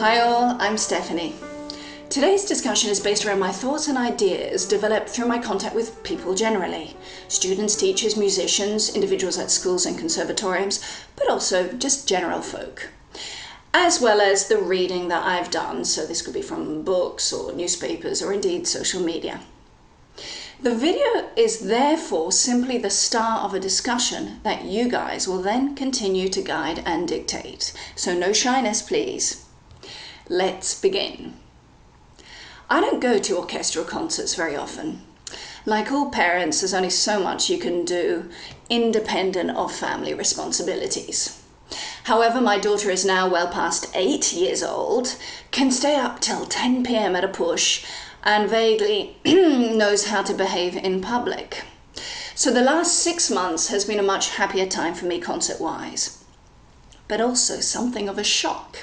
Hi all, I'm Stephanie. Today's discussion is based around my thoughts and ideas developed through my contact with people generally. Students, teachers, musicians, individuals at schools and conservatoriums, but also just general folk. As well as the reading that I've done, so this could be from books or newspapers or indeed social media. The video is therefore simply the start of a discussion that you guys will then continue to guide and dictate. So no shyness, please. Let's begin. I don't go to orchestral concerts very often. Like all parents, there's only so much you can do independent of family responsibilities. However, my daughter is now well past 8 years old, can stay up till 10 p.m. at a push, and vaguely knows how to behave in public. So the last 6 months has been a much happier time for me concert-wise, but also something of a shock.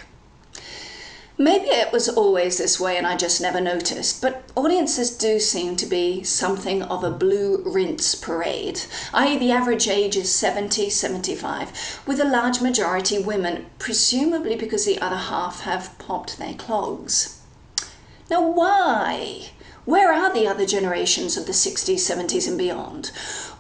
Maybe it was always this way and I just never noticed, but audiences do seem to be something of a blue rinse parade, i.e. the average age is 70, 75, with a large majority women, presumably because the other half have popped their clogs. Now why? Where are the other generations of the 60s, 70s and beyond?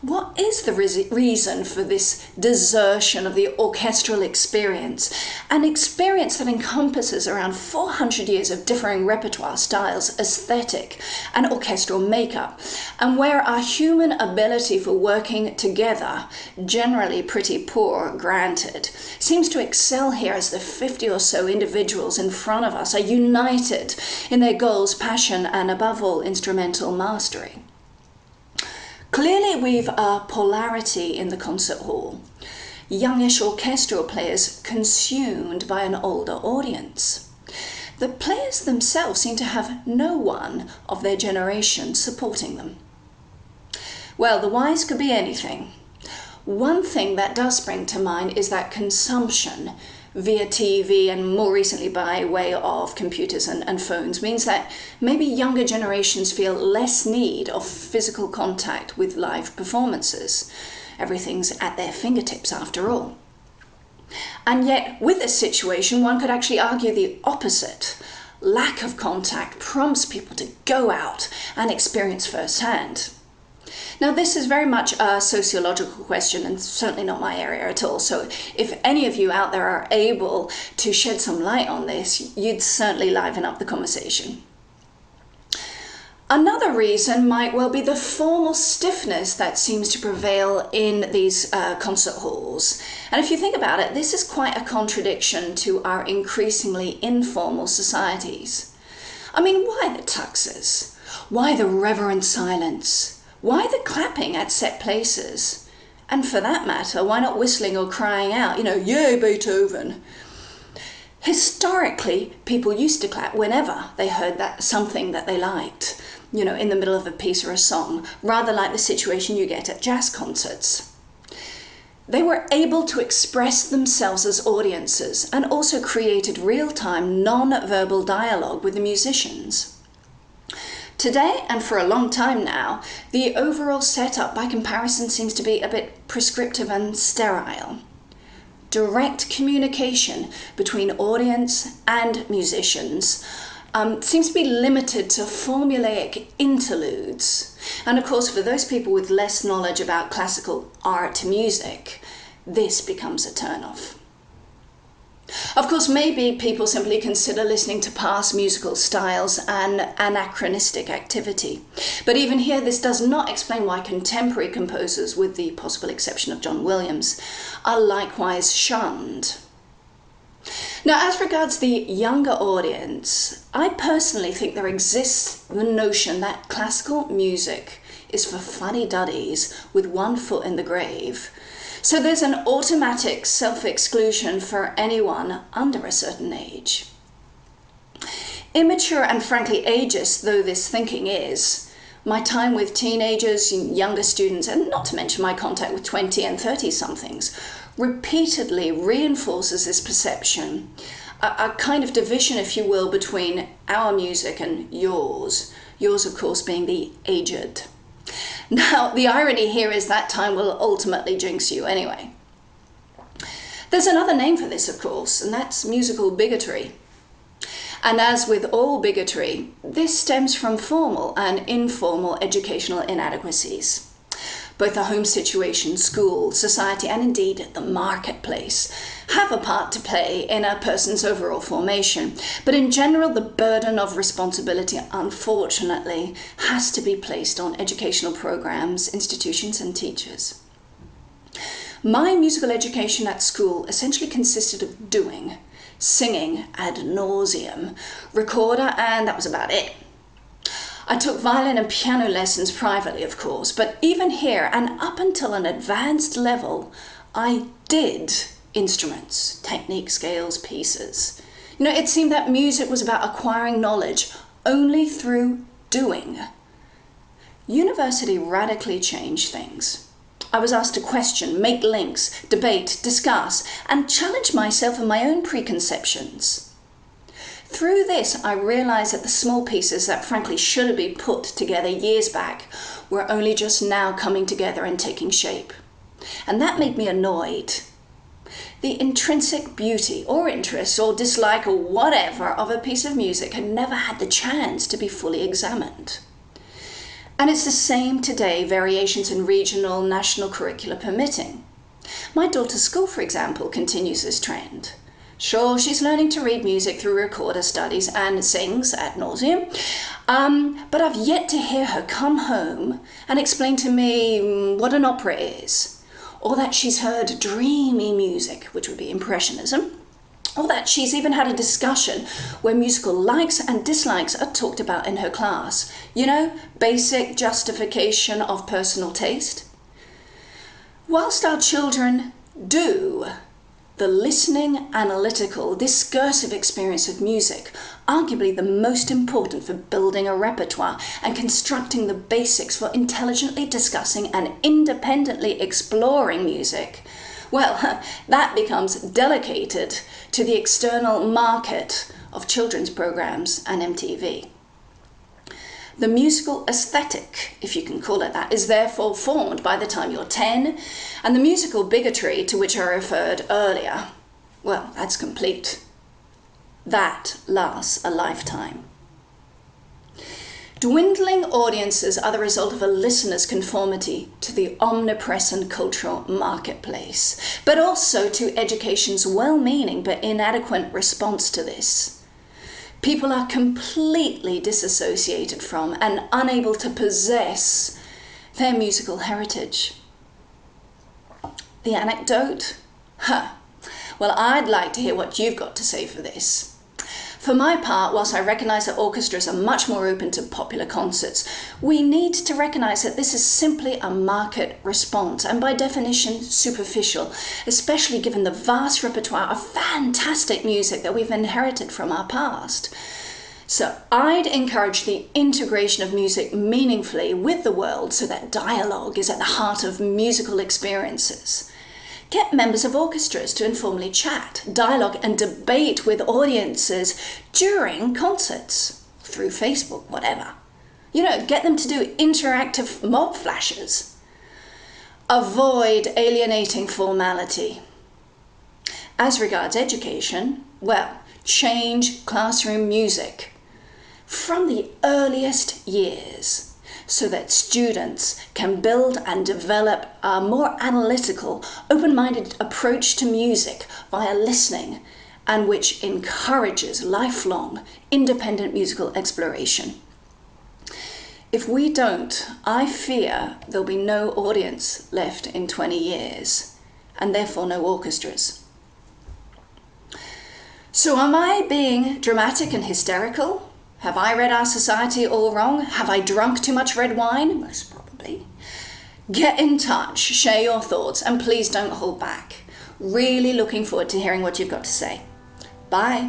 What is the reason for this desertion of the orchestral experience? An experience that encompasses around 400 years of differing repertoire styles, aesthetic and orchestral makeup, and where our human ability for working together, generally pretty poor, granted, seems to excel here as the 50 or so individuals in front of us are united in their goals, passion and above all instrumental mastery. Clearly we've a polarity in the concert hall. Youngish orchestral players consumed by an older audience. The players themselves seem to have no one of their generation supporting them. Well, the whys could be anything. One thing that does spring to mind is that consumption via TV and more recently by way of computers and phones means that maybe younger generations feel less need of physical contact with live performances. Everything's at their fingertips after all. And yet with this situation one could actually argue the opposite. Lack of contact prompts people to go out and experience firsthand. Now this is very much a sociological question and certainly not my area at all, so if any of you out there are able to shed some light on this, you'd certainly liven up the conversation. Another reason might well be the formal stiffness that seems to prevail in these concert halls. And if you think about it, this is quite a contradiction to our increasingly informal societies. I mean, why the tuxes? Why the reverent silence? Why the clapping at set places? And for that matter, why not whistling or crying out, yay Beethoven? Historically, people used to clap whenever they heard something that they liked, in the middle of a piece or a song, rather like the situation you get at jazz concerts. They were able to express themselves as audiences and also created real-time, non-verbal dialogue with the musicians. Today, and for a long time now, the overall setup by comparison seems to be a bit prescriptive and sterile. Direct communication between audience and musicians seems to be limited to formulaic interludes. And of course, for those people with less knowledge about classical art music, this becomes a turn-off. Of course, maybe people simply consider listening to past musical styles an anachronistic activity. But even here, this does not explain why contemporary composers, with the possible exception of John Williams, are likewise shunned. Now, as regards the younger audience, I personally think there exists the notion that classical music is for fuddy-duddies with one foot in the grave. So there's an automatic self-exclusion for anyone under a certain age. Immature and frankly ageist though this thinking is, my time with teenagers, younger students, and not to mention my contact with 20 and 30-somethings, repeatedly reinforces this perception, a kind of division, if you will, between our music and yours of course being the aged. Now, the irony here is that time will ultimately jinx you anyway. There's another name for this, of course, and that's musical bigotry. And as with all bigotry, this stems from formal and informal educational inadequacies. Both the home situation, school, society, and indeed the marketplace have a part to play in a person's overall formation. But in general, the burden of responsibility, unfortunately, has to be placed on educational programs, institutions, and teachers. My musical education at school essentially consisted of doing, singing ad nauseum, recorder, and that was about it. I took violin and piano lessons privately, of course, but even here and up until an advanced level, I did instruments, technique, scales, pieces. It seemed that music was about acquiring knowledge only through doing. University radically changed things. I was asked to question, make links, debate, discuss, and challenge myself and my own preconceptions. Through this, I realized that the small pieces that frankly should have been put together years back were only just now coming together and taking shape. And that made me annoyed. The intrinsic beauty or interest or dislike or whatever of a piece of music had never had the chance to be fully examined. And it's the same today, variations in regional, national curricula permitting. My daughter's school, for example, continues this trend. Sure, she's learning to read music through recorder studies and sings ad nauseum, but I've yet to hear her come home and explain to me what an opera is, or that she's heard dreamy music, which would be Impressionism, or that she's even had a discussion where musical likes and dislikes are talked about in her class. Basic justification of personal taste. Whilst our children do the listening, analytical, discursive experience of music, arguably the most important for building a repertoire and constructing the basics for intelligently discussing and independently exploring music, well, that becomes delegated to the external market of children's programs and MTV. The musical aesthetic, if you can call it that, is therefore formed by the time you're 10, and the musical bigotry to which I referred earlier, well, that's complete. That lasts a lifetime. Dwindling audiences are the result of a listener's conformity to the omnipresent cultural marketplace, but also to education's well-meaning but inadequate response to this. People are completely disassociated from and unable to possess their musical heritage. The anecdote? Well, I'd like to hear what you've got to say for this. For my part, whilst I recognise that orchestras are much more open to popular concerts, we need to recognise that this is simply a market response, and by definition superficial, especially given the vast repertoire of fantastic music that we've inherited from our past. So I'd encourage the integration of music meaningfully with the world so that dialogue is at the heart of musical experiences. Get members of orchestras to informally chat, dialogue and debate with audiences during concerts, through Facebook, whatever. Get them to do interactive mob flashes. Avoid alienating formality. As regards education, well, change classroom music from the earliest years, so that students can build and develop a more analytical, open-minded approach to music via listening, and which encourages lifelong, independent musical exploration. If we don't, I fear there'll be no audience left in 20 years, and therefore no orchestras. So am I being dramatic and hysterical? Have I read our society all wrong? Have I drunk too much red wine? Most probably. Get in touch, share your thoughts, and please don't hold back. Really looking forward to hearing what you've got to say. Bye.